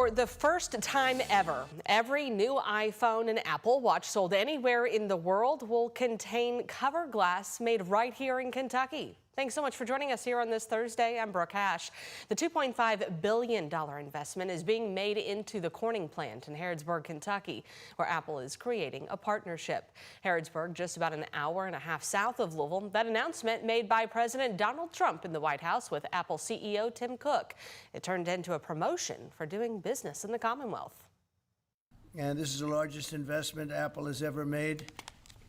For the first time ever, every new iPhone and Apple Watch sold anywhere in the world will contain cover glass made right here in Kentucky. Thanks so much for joining us here on this Thursday. I'm Brooke Hash. The $2.5 billion investment is being made into the Corning plant in Harrodsburg, Kentucky, where Apple is creating a partnership. Harrodsburg, just about an hour and a half south of Louisville. That announcement made by President Donald Trump in the White House with Apple CEO Tim Cook. It turned into a promotion for doing business in the Commonwealth. And this is the largest investment Apple has ever made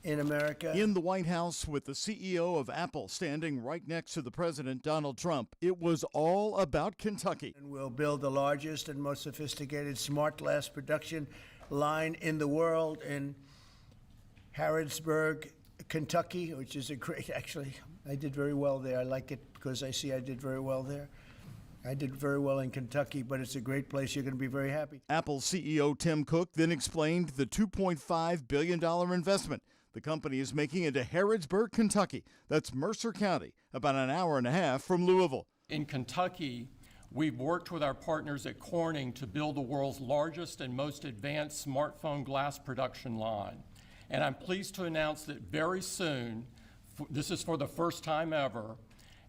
in America. In the White House with the CEO of Apple standing right next to the President Donald Trump, it was all about Kentucky. And we'll build the largest and most sophisticated smart glass production line in the world in Harrodsburg, Kentucky, which is a great, actually, I did very well there. I like it because I see I did very well there. I did very well in Kentucky, but it's a great place. You're going to be very happy. Apple CEO Tim Cook then explained the $2.5 billion investment the company is making into Harrodsburg, Kentucky. That's Mercer County, about an hour and a half from Louisville. In Kentucky, we've worked with our partners at Corning to build the world's largest and most advanced smartphone glass production line. And I'm pleased to announce that very soon, this is for the first time ever,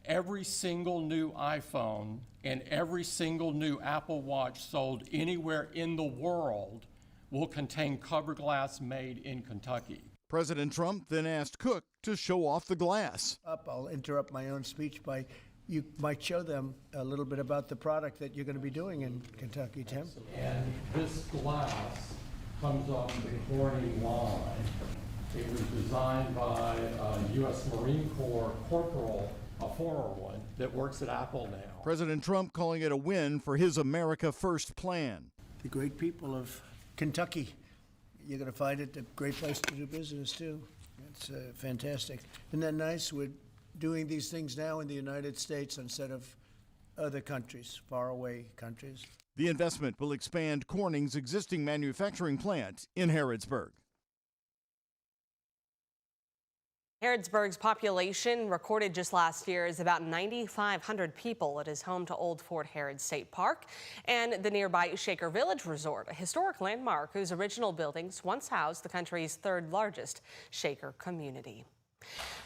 every single new iPhone and every single new Apple Watch sold anywhere in the world will contain cover glass made in Kentucky. President Trump then asked Cook to show off the glass. I'll interrupt my own speech by, you might show them a little bit about the product that you're going to be doing in Kentucky, Tim. And this glass comes off the Corning line. It was designed by a U.S. Marine Corps corporal, a former one, that works at Apple now. President Trump calling it a win for his America First plan. The great people of Kentucky. You're going to find it a great place to do business, too. It's fantastic. Isn't that nice? We're doing these things now in the United States instead of other countries, faraway countries. The investment will expand Corning's existing manufacturing plant in Harrodsburg. Harrodsburg's population recorded just last year is about 9,500 people. It is home to Old Fort Harrod State Park and the nearby Shaker Village Resort, a historic landmark whose original buildings once housed the country's third largest Shaker community.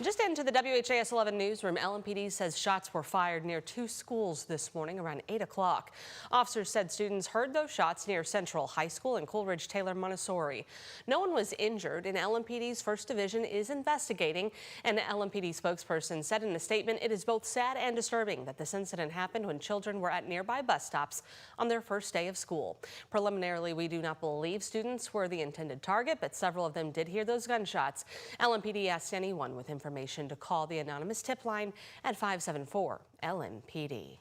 Just into the WHAS11 newsroom, LMPD says shots were fired near two schools this morning around 8 o'clock. Officers said students heard those shots near Central High School and Coleridge Taylor Montessori. No one was injured, and LMPD's 1st Division is investigating. An LMPD spokesperson said in a statement, it is both sad and disturbing that this incident happened when children were at nearby bus stops on their first day of school. Preliminarily, we do not believe students were the intended target, but several of them did hear those gunshots. LMPD asked anyone with information to call the anonymous tip line at 574 LMPD.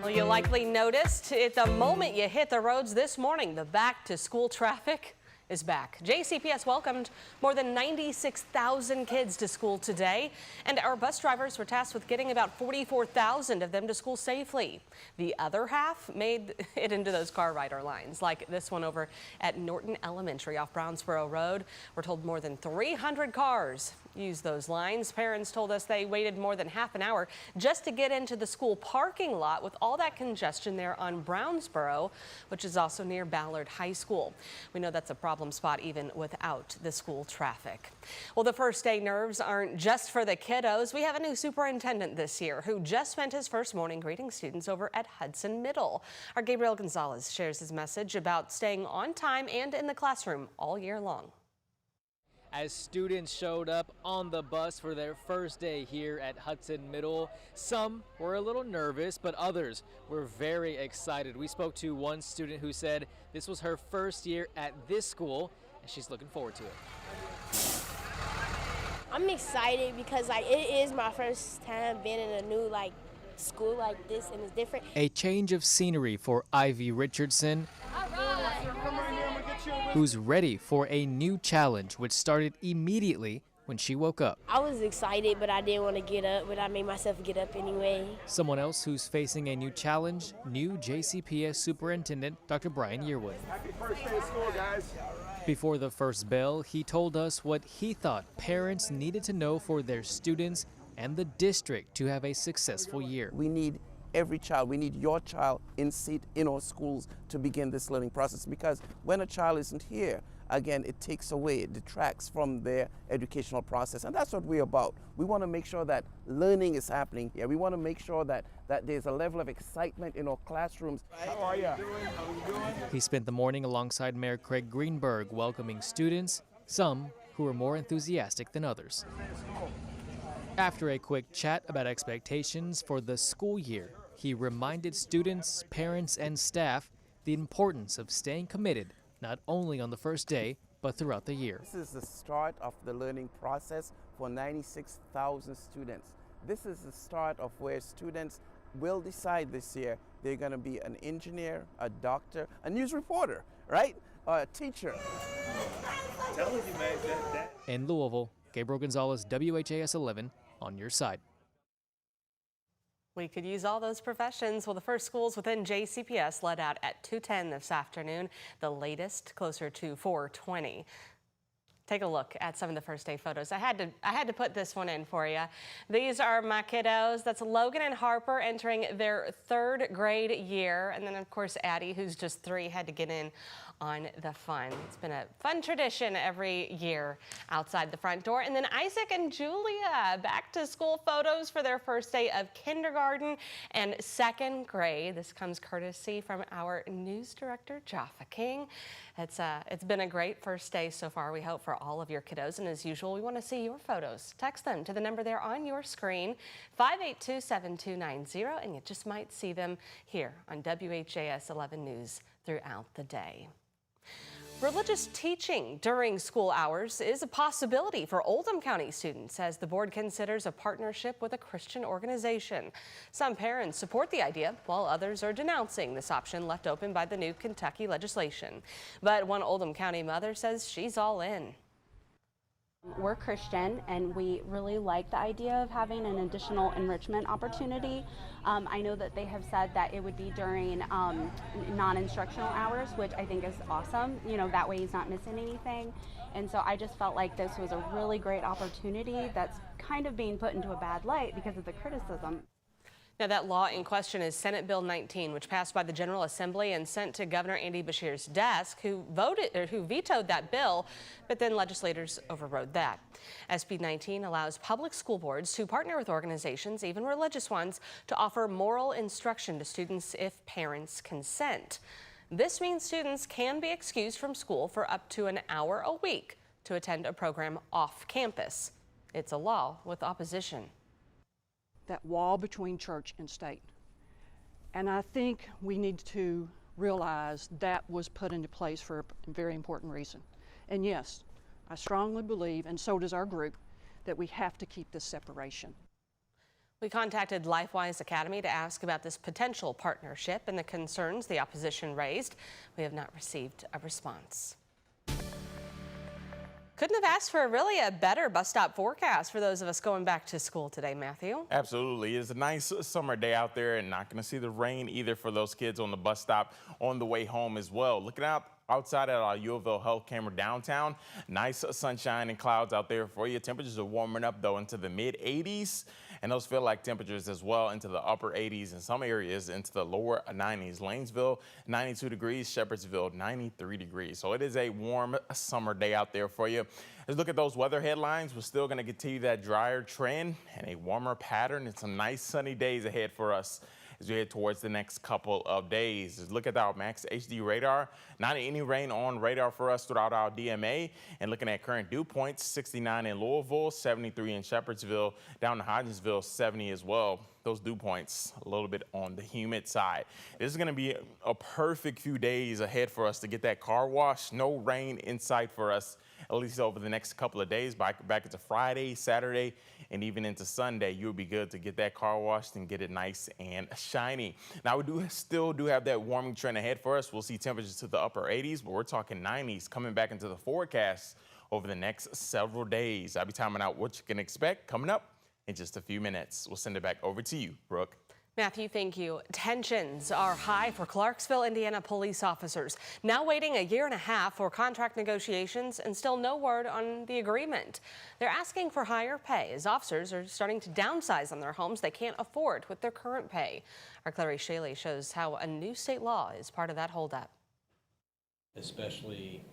Well, you likely noticed at the moment you hit the roads this morning, the back to school traffic is back. JCPS welcomed more than 96,000 kids to school today, and our bus drivers were tasked with getting about 44,000 of them to school safely. The other half made it into those car rider lines, like this one over at Norton Elementary off Brownsboro Road. We're told more than 300 cars used those lines. Parents told us they waited more than half an hour just to get into the school parking lot with all that congestion there on Brownsboro, which is also near Ballard High School. We know that's a problem spot even without the school traffic. Well, the first day nerves aren't just for the kiddos. We have a new superintendent this year who just spent his first morning greeting students over at Hudson Middle. Our Gabriel Gonzalez shares his message about staying on time and in the classroom all year long. As students showed up on the bus for their first day here at Hudson Middle, some were a little nervous, but others were very excited. We spoke to one student who said this was her first year at this school, and she's looking forward to it. I'm excited because it is my first time being in a new school like this, and it's different. A change of scenery for Ivy Richardson, who's ready for a new challenge, which started immediately when she woke up. I was excited, but I didn't want to get up, but I made myself get up anyway. Someone else who's facing a new challenge, new JCPS Superintendent Dr. Brian Yearwood. Happy first day of school, guys. Before the first bell, he told us what he thought parents needed to know for their students and the district to have a successful year. We need every child, we need your child in seat in our schools to begin this learning process, because when a child isn't here, again, it takes away, it detracts from their educational process, and that's what we're about. We want to make sure that learning is happening here. We want to make sure that there's a level of excitement in our classrooms. How are you? He spent the morning alongside Mayor Craig Greenberg welcoming students, some who were more enthusiastic than others. After a quick chat about expectations for the school year, he reminded students, parents, and staff the importance of staying committed, not only on the first day, but throughout the year. This is the start of the learning process for 96,000 students. This is the start of where students will decide this year they're going to be an engineer, a doctor, a news reporter, right? Or a teacher. In Louisville, Gabriel Gonzalez, WHAS 11, on your side. We could use all those professions. Well, the first schools within JCPS let out at 2:10 this afternoon, the latest closer to 4:20. Take a look at some of the first day photos. I had to put this one in for you. These are my kiddos. That's Logan and Harper entering their 3rd grade year. And then of course, Addie, who's just 3, had to get in on the fun. It's been a fun tradition every year outside the front door. And then Isaac and Julia, back to school photos for their first day of kindergarten and 2nd grade. This comes courtesy from our news director, Jaffa King. It's been a great first day so far, we hope, for all of your kiddos. And as usual, we want to see your photos. Text them to the number there on your screen, 582-7290, and you just might see them here on WHAS 11 News throughout the day. Religious teaching during school hours is a possibility for Oldham County students as the board considers a partnership with a Christian organization. Some parents support the idea, while others are denouncing this option left open by the new Kentucky legislation. But one Oldham County mother says she's all in. We're Christian and we really like the idea of having an additional enrichment opportunity. I know that they have said that it would be during non-instructional hours, which I think is awesome. You know, that way he's not missing anything. And so I just felt like this was a really great opportunity that's kind of being put into a bad light because of the criticism. Now, that law in question is Senate Bill 19, which passed by the General Assembly and sent to Governor Andy Beshear's desk, who vetoed that bill, but then legislators overrode that. SB 19 allows public school boards to partner with organizations, even religious ones, to offer moral instruction to students if parents consent. This means students can be excused from school for up to an hour a week to attend a program off campus. It's a law with opposition. That wall between church and state. And I think we need to realize that was put into place for a very important reason. And yes, I strongly believe, and so does our group, that we have to keep this separation. We contacted LifeWise Academy to ask about this potential partnership and the concerns the opposition raised. We have not received a response. Couldn't have asked for really a better bus stop forecast for those of us going back to school today, Matthew. Absolutely. It's a nice summer day out there and not going to see the rain either for those kids on the bus stop on the way home as well. Looking outside at our Louisville health camera downtown, nice sunshine and clouds out there for you. Temperatures are warming up though into the mid 80s, and those feel like temperatures as well into the upper 80s in some areas into the lower 90s. Lanesville 92 degrees, Shepherdsville 93 degrees. So it is a warm summer day out there for you. Let's look at those weather headlines. We're still going to continue that drier trend and a warmer pattern and some nice sunny days ahead for us as we head towards the next couple of days. Let's look at our Max HD radar. Not any rain on radar for us throughout our DMA. And looking at current dew points, 69 in Louisville, 73 in Shepherdsville, down to Hodgensville, 70 as well. Those dew points a little bit on the humid side. This is going to be a perfect few days ahead for us to get that car wash. No rain in sight for us, at least over the next couple of days. Back into Friday, Saturday, and even into Sunday, you'll be good to get that car washed and get it nice and shiny. Now, we still do have that warming trend ahead for us. We'll see temperatures to the upper 80s, but we're talking 90s coming back into the forecast over the next several days. I'll be timing out what you can expect coming up in just a few minutes. We'll send it back over to you, Brooke. Matthew, thank you. Tensions are high for Clarksville, Indiana police officers, now waiting a year and a half for contract negotiations and still no word on the agreement. They're asking for higher pay as officers are starting to downsize on their homes they can't afford with their current pay. Our Clary Shaley shows how a new state law is part of that holdup. Especially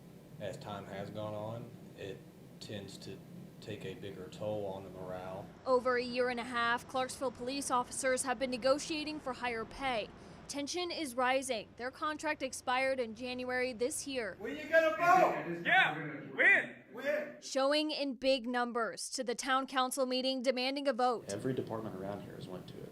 as time has gone on, it tends to take a bigger toll on the morale. Over a year and a half, Clarksville police officers have been negotiating for higher pay. Tension is rising. Their contract expired in January this year. When you gonna vote? Yeah, win. Showing in big numbers to the town council meeting demanding a vote. Every department around here has went to it.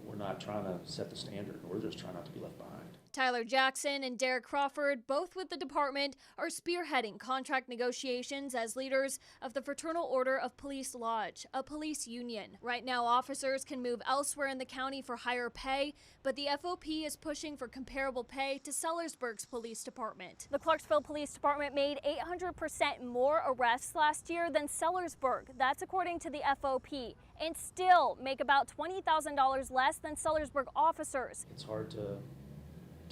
We're not trying to set the standard. We're just trying not to be left behind. Tyler Jackson and Derek Crawford, both with the department, are spearheading contract negotiations as leaders of the Fraternal Order of Police Lodge, a police union. Right now, officers can move elsewhere in the county for higher pay, but the FOP is pushing for comparable pay to Sellersburg's police department. The Clarksville Police Department made 800% more arrests last year than Sellersburg. That's according to the FOP, and still make about $20,000 less than Sellersburg officers. It's hard to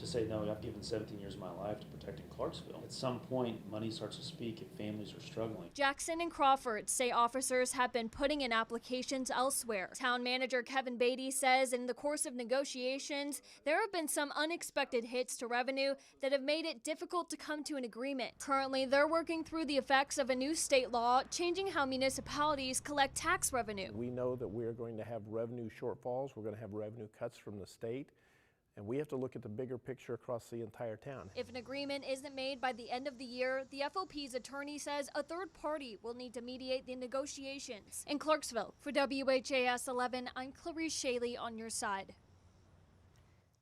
say, no, I've given 17 years of my life to protecting Clarksville. At some point, money starts to speak if families are struggling. Jackson and Crawford say officers have been putting in applications elsewhere. Town manager Kevin Beatty says in the course of negotiations, there have been some unexpected hits to revenue that have made it difficult to come to an agreement. Currently, they're working through the effects of a new state law changing how municipalities collect tax revenue. We know that we're going to have revenue shortfalls. We're going to have revenue cuts from the state. And we have to look at the bigger picture across the entire town. If an agreement isn't made by the end of the year, the FOP's attorney says a third party will need to mediate the negotiations. In Clarksville, for WHAS11, I'm Clarice Shaley on your side.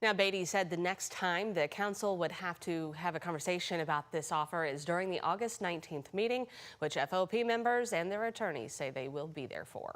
Now, Beatty said the next time the council would have to have a conversation about this offer is during the August 19th meeting, which FOP members and their attorneys say they will be there for.